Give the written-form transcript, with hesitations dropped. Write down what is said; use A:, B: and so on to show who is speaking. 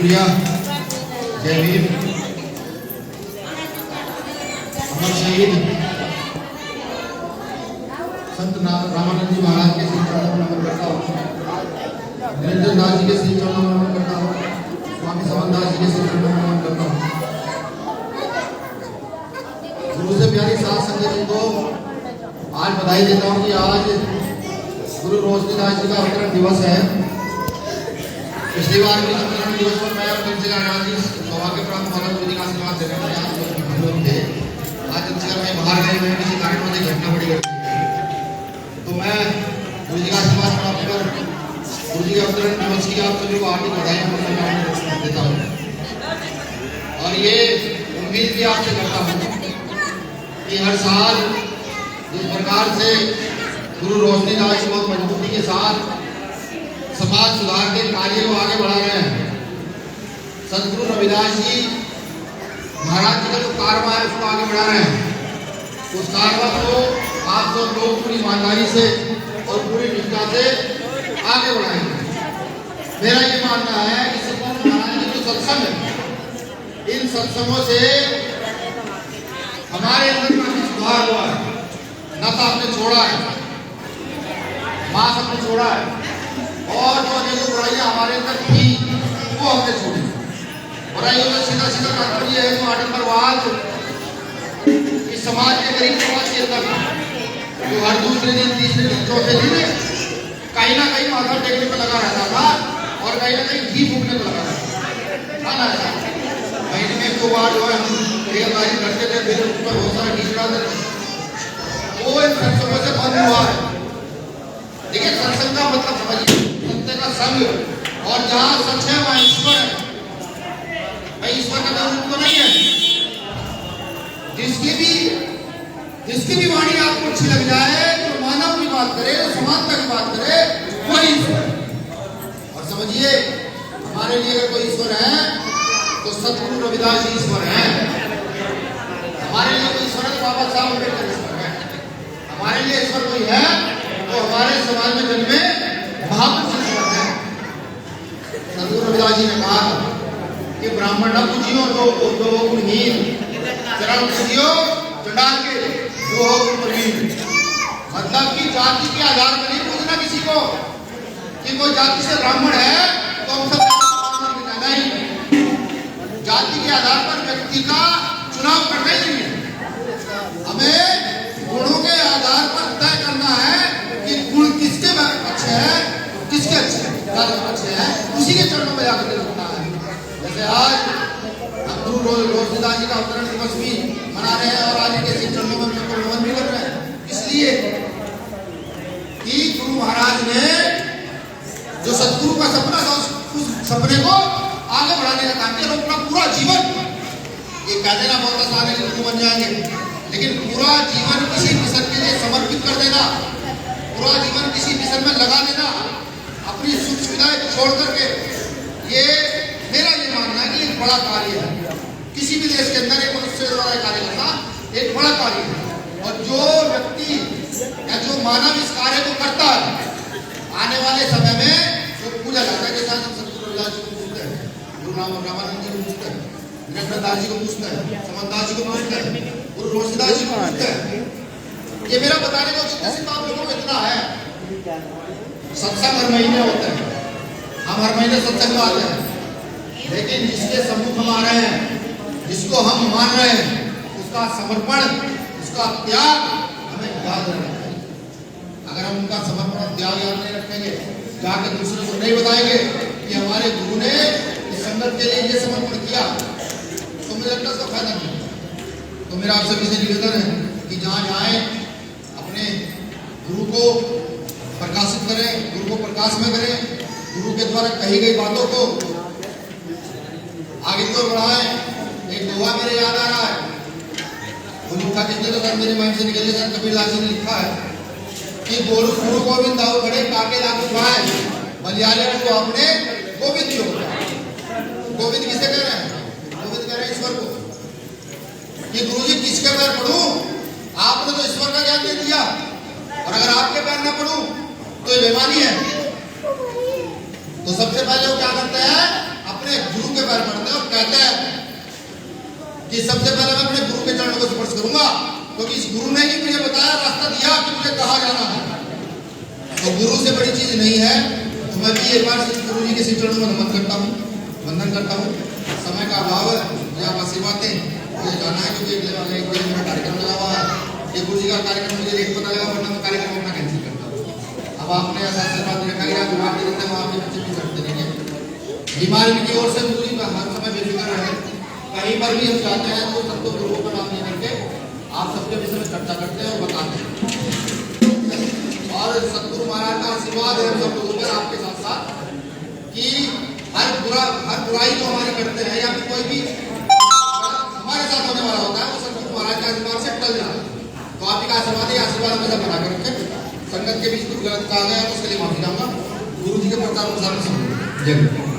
A: शुक्रिया। जय भीम। अमर शहीद संत रामानंद जी महाराज के श्री चरणों में नमन करता हूँ। निरंजन दास जी के श्री चरणों में नमन करता हूँ। स्वामी समनदास जी के श्री चरणों में नमन करता हूँ। गुरु से प्यारी साथ संगत जी को आज बधाई देता हूँ कि आज गुरु रोशनीदास जी का अवतरण दिवस है। पिछली बार भी अवतरण दिवस पर मैं और सौभाग्य प्राप्त मानव जी का आशीर्वाद देने में थे। आज अगर मैं बाहर गए हुए किसी कारण में घटना बड़ी घटी, तो मैं गुरु जी का आशीर्वाद प्राप्त कर गुरु जी के अवतरण दिवस की आप सभी को हार्दिक बधाई देता हूँ। और ये उम्मीद भी आपसे करता हूँ कि हर साल जिस प्रकार से गुरु रोशनीदास जी बहुत मजबूती के साथ समाज सुधार के कार्य को आगे बढ़ा रहे हैं। सदगुरु रविदास जी महाराज जी का जो कारवा है उसको आगे बढ़ा रहे हैं। उस कारवा को आप सब लोग पूरी ईमानदारी से और पूरी निष्ठा से आगे बढ़ाएंगे। मेरा ये मानना है कि सदगुरु महाराज जी जो सत्संग है, इन सत्संगों से हमारे अंदर काफी सुधार हुआ है। नशा हमने छोड़ा है, मांस हमने छोड़ा है, और जो अनेकों बुराइयां हमारे अंदर थी वो हमने छोड़ी। बुराइयों का सीधा सीधा तात्पर्य है जो आडंबरवाद इस समाज के गरीब समाज के अंदर जो हर दूसरे दिन, तीसरे दिन, चौथे दिन कहीं ना कहीं माथा टेकने पर लगा रहता था और कहीं ना कहीं घी फूकने पर लगा रहता था। महीने में 2 बार जो है हम रेलगाड़ी करते थे, फिर उस पर बहुत सारा घी चढ़ाते थे। वो इन सत्संगों से बंद हुआ है। देखिए, सत्संग का मतलब समझिए, सत्य का संग, और जहाँ सच है वहाँ ईश्वर है। भाई ईश्वर का रूप तो नहीं है। जिसकी भी वाणी आपको अच्छी लग जाए, जो मानव की बात करे, जो समानता की बात करे, वही ईश्वर। और समझिए, हमारे लिए अगर कोई ईश्वर है तो सदगुरु रविदास जी ईश्वर है। हमारे लिए कोई ईश्वर है तो बाबा साहब अम्बेडकर ईश्वर है। हमारे लिए ईश्वर कोई है तो हमारे समाज में जन्मे महापुरुष ईश्वर है। सदगुरु रविदास जी ने कहा कि ब्राह्मण न पूजियो जो हो गुणहीन, चरण पूजियो चंडाल के जो हो गुण प्रवीण। मतलब कि जाति के आधार पर नहीं पूजना किसी को कि कोई जाति से ब्राह्मण है तो हम सब नहीं। जाति के आधार पर व्यक्ति का चुनाव करना ही नहीं है। हमें गुणों के आधार पर तय करना है कि गुण किसके अच्छे हैं, किसके अच्छे हैं, उसी के चरणों में जाकर रखना है। जैसे आज हम गुरु रोशनीदास जी का अवतरण दिवस भी मना रहे हैं और आज इनके श्री चरणों में नमन भी कर रहे हैं, इसलिए कि गुरु महाराज ने जो सदगुरु का सपना था उस सपने को आगे बढ़ाने का काम किया। अपना पूरा जीवन, ये कह देना बहुत आसान है कि गुरु बन जाएंगे, लेकिन पूरा जीवन किसी मिशन के लिए समर्पित कर देना, पूरा जीवन किसी मिशन में लगा देना, अपनी सुख सुविधाएं छोड़ करके, ये मेरा ये मानना है कि एक बड़ा कार्य है। किसी भी देश के अंदर एक मनुष्य द्वारा कार्य करना एक बड़ा कार्य है। और जो व्यक्ति या जो मानव इस कार्य को करता है, आने वाले समय में जो पूजा जाता है, जैसा हम सदगुरु रविदास जी को पूछते हैं, गुरु रामानंद जी को पूछते हैं, निरंजन दास जी को पूछते हैं, समनदास जी को पूछते हैं, गुरु रोशनीदास जी को पूछते हैं। ये मेरा बताने का उद्देश्य सिर्फ आप लोगों को इतना है, सत्संग हर महीने होता है, हम हर महीने सत्संग में आते हैं, लेकिन जिसके सम्मुख हम आ रहे हैं, जिसको हम मान रहे हैं, उसका समर्पण, उसका त्याग हमें याद रखना चाहिए। अगर हम उनका समर्पण और त्याग याद नहीं रखेंगे, जाकर दूसरे को नहीं बताएंगे कि हमारे गुरु ने इस संगत के लिए ये समर्पण किया, तो मुझे लगता है उसका फायदा नहीं। तो मेरा आप सभी से निवेदन है कि जहाँ जाए अपने गुरु को प्रकाशित करें, गुरु को प्रकाश में करें, गुरु के द्वारा कही गई बातों को आगे की ओर बढ़ाएं। एक दोहा मेरे याद आ रहा है, वो लिखा किसने तो सर मेरे माइंड से निकल गया, कबीरदास जी ने लिखा है कि बोलू गुरु गोविंद दाऊ बड़े काके लागू पाए, बलियाले को अपने गोविंद योग। गोविंद किसे कह रहे हैं? गोविंद कह रहे हैं ईश्वर को। कि गुरु जी किसके पैर पढ़ूं? आपने तो ईश्वर का ज्ञान दे दिया, और अगर आपके पैर ना पढ़ूं तो ये बेईमानी है। तो सबसे पहले वो क्या करते हैं, अपने गुरु के पैर पड़ते हैं और कहते हैं कि सबसे पहले मैं अपने गुरु के चरणों को स्पर्श करूंगा, क्योंकि इस गुरु ने ही मुझे बताया, रास्ता दिया कि मुझे कहाँ जाना है। तो गुरु से बड़ी चीज नहीं है। तो मैं भी एक बार गुरु जी के श्री चरणों में नमन करता हूँ, वंदन करता हूँ। समय का अभाव है, मुझे आप आशीर्वाद दें, मुझे जाना है क्योंकि एक दिन मेरा कार्यक्रम लगा हुआ है। ये गुरु जी का कार्यक्रम मुझे एक पता लगा, वरना मैं कार्यक्रम अपना कैंसिल करता हूँ। अब आपने ऐसा आशीर्वाद रखा गया, जो आप देते हैं वहाँ पे बच्चे भी करते रहेंगे। बीमारी की ओर से गुरु जी हर समय बेफिक्र रहे। कहीं पर भी हम जाते हैं तो सबको गुरुओं का नाम लेकर के आप सबके विषय में चर्चा करते हैं और बताते हैं। और सतगुरु महाराज का आशीर्वाद है हम सब लोगों पर, आपके साथ साथ, कि हर बुराई जो हमारी करते हैं या फिर कोई भी हमारे साथ होने वाला होता है वो सतगुरु महाराज के आशीर्वाद से टल जाता है। तो आप ही का आशीर्वाद है, आशीर्वाद हमेशा बना कर रखें। संगत के बीच कुछ गलत कहा गया तो उसके लिए माफी चाहूंगा। गुरु जी के प्रचार प्रसार में जय।